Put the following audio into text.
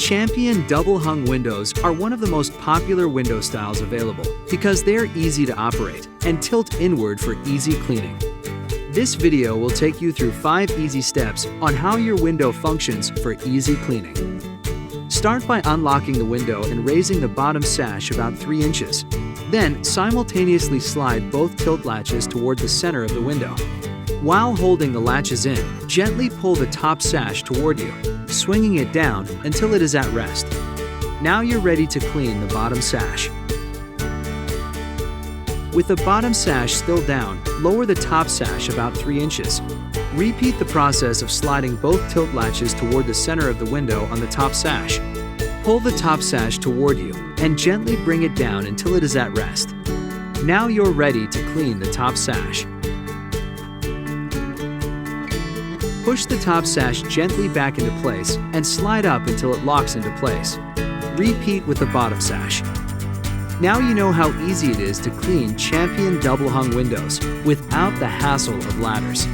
Champion double-hung windows are one of the most popular window styles available because they're easy to operate and tilt inward for easy cleaning. This video will take you through 5 easy steps on how your window functions for easy cleaning. Start by unlocking the window and raising the bottom sash about 3 inches. Then, simultaneously slide both tilt latches toward the center of the window. While holding the latches in, gently pull the top sash toward you, swinging it down until it is at rest. Now you're ready to clean the bottom sash. With the bottom sash still down, lower the top sash about 3 inches. Repeat the process of sliding both tilt latches toward the center of the window on the top sash. Pull the top sash toward you and gently bring it down until it is at rest. Now you're ready to clean the top sash. Push the top sash gently back into place and slide up until it locks into place. Repeat with the bottom sash. Now you know how easy it is to clean Champion double-hung windows without the hassle of ladders.